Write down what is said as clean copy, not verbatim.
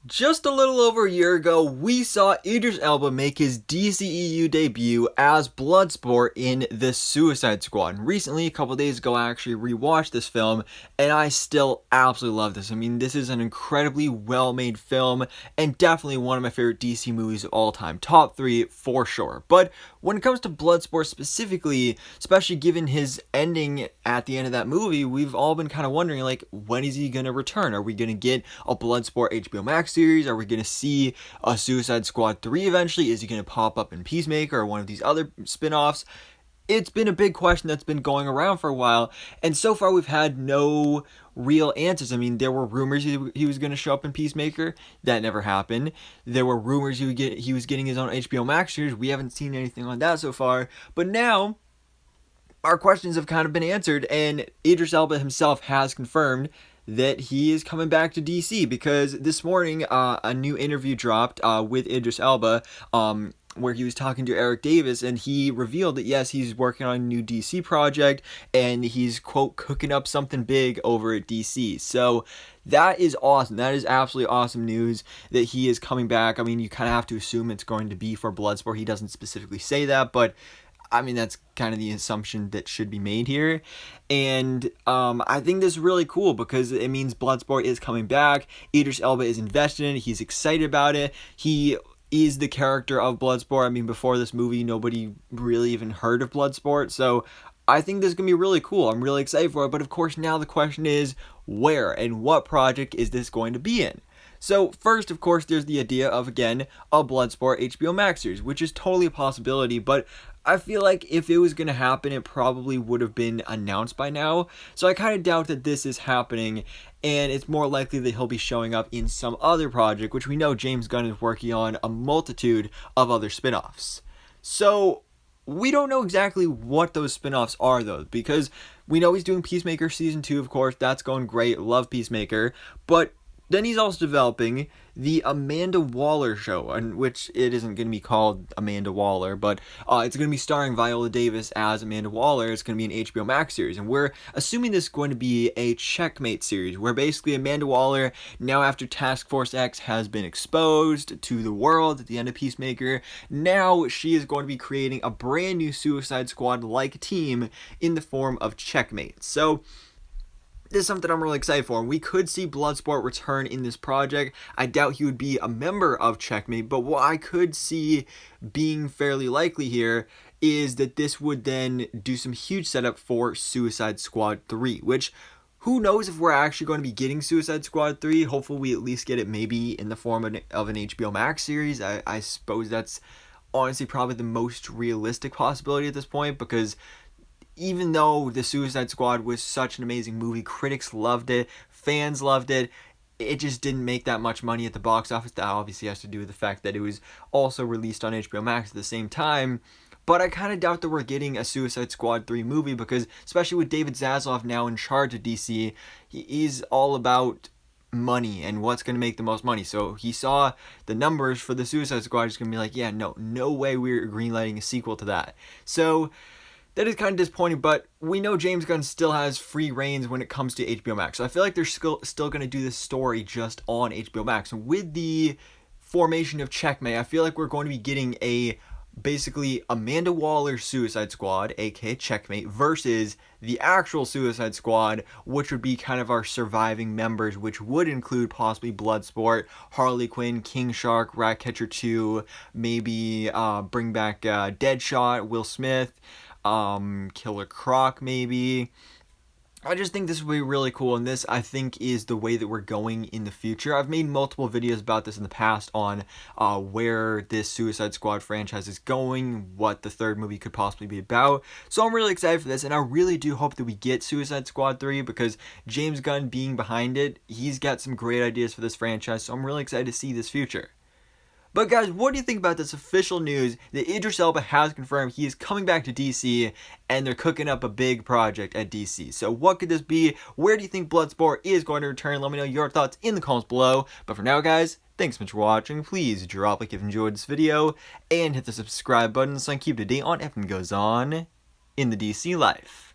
Just a little over a year ago, we saw Idris Elba make his DCEU debut as Bloodsport in The Suicide Squad. And recently, a couple days ago, I actually rewatched this film, and I still absolutely love this. I mean, this is an incredibly well-made film, and definitely one of my favorite DC movies of all time. Top 3 for sure. But when it comes to Bloodsport specifically, especially given his ending at the end of that movie, we've all been kind of wondering, like, when is he going to return? Are we going to get a Bloodsport HBO Max series? Are we going to see a Suicide Squad 3 eventually? Is he going to pop up in Peacemaker or one of these other spin-offs? It's been a big question that's been going around for a while, and so far we've had no real answers. I mean, there were rumors he was going to show up in Peacemaker. That never happened. There were rumors he was getting his own HBO Max series. We haven't seen anything on that so far. But now, our questions have kind of been answered, and Idris Elba himself has confirmed that he is coming back to DC, because this morning a new interview dropped with Idris Elba, where he was talking to Eric Davis, and he revealed that yes, he's working on a new DC project, and he's, quote, cooking up something big over at DC. So that is awesome. That is absolutely awesome news that he is coming back. I mean, you kind of have to assume it's going to be for Bloodsport. He doesn't specifically say that, but I mean, that's kind of the assumption that should be made here. And I think this is really cool because it means Bloodsport is coming back. Idris Elba is invested in it. He's excited about it. He is the character of Bloodsport. I mean, before this movie, nobody really even heard of Bloodsport. So I think this is going to be really cool. I'm really excited for it. But of course, now the question is, where and what project is this going to be in? So first, of course, there's the idea of, again, a Bloodsport HBO Max series, which is totally a possibility, but I feel like if it was going to happen, it probably would have been announced by now. So I kind of doubt that this is happening, and it's more likely that he'll be showing up in some other project, which we know James Gunn is working on a multitude of other spin-offs. So we don't know exactly what those spin-offs are, though, because we know he's doing Peacemaker Season 2, of course. That's going great. Love Peacemaker. But then he's also developing the Amanda Waller show, in which it isn't going to be called Amanda Waller, but it's going to be starring Viola Davis as Amanda Waller. It's going to be an HBO Max series, and we're assuming this is going to be a checkmate series, where basically Amanda Waller, now after Task Force X has been exposed to the world at the end of Peacemaker, now she is going to be creating a brand new Suicide Squad-like team in the form of checkmate. So this is something I'm really excited for. We could see Bloodsport return in this project. I doubt he would be a member of Checkmate, but what I could see being fairly likely here is that this would then do some huge setup for Suicide Squad 3, which, who knows if we're actually going to be getting Suicide Squad 3. Hopefully we at least get it maybe in the form of an HBO Max series. I suppose that's honestly probably the most realistic possibility at this point, because even though The Suicide Squad was such an amazing movie, critics loved it, fans loved it, it just didn't make that much money at the box office. That obviously has to do with the fact that it was also released on HBO Max at the same time. But I kind of doubt that we're getting a Suicide Squad 3 movie, because especially with David Zaslav now in charge of DC, he's all about money and what's going to make the most money. So he saw the numbers for the Suicide Squad, he's going to be like, yeah, no way we're greenlighting a sequel to that. So that is kind of disappointing, but we know James Gunn still has free reins when it comes to HBO Max. So I feel like they're still going to do this story just on HBO Max. And with the formation of Checkmate, I feel like we're going to be getting a basically Amanda Waller Suicide Squad, aka Checkmate, versus the actual Suicide Squad, which would be kind of our surviving members, which would include possibly Bloodsport, Harley Quinn, King Shark, Ratcatcher 2, maybe bring back Deadshot, Will Smith, Killer Croc maybe. I just think this would be really cool, and this, I think, is the way that we're going in the future. I've made multiple videos about this in the past on where this Suicide Squad franchise is going, what the third movie could possibly be about. So I'm really excited for this, and I really do hope that we get Suicide Squad 3, because James Gunn being behind it, he's got some great ideas for this franchise, so I'm really excited to see this future. But guys, what do you think about this official news that Idris Elba has confirmed he is coming back to DC, and they're cooking up a big project at DC? So what could this be? Where do you think Bloodsport is going to return? Let me know your thoughts in the comments below. But for now, guys, thanks so much for watching. Please drop a like if you enjoyed this video, and hit the subscribe button so I can keep up to date on everything that goes on in the DC life.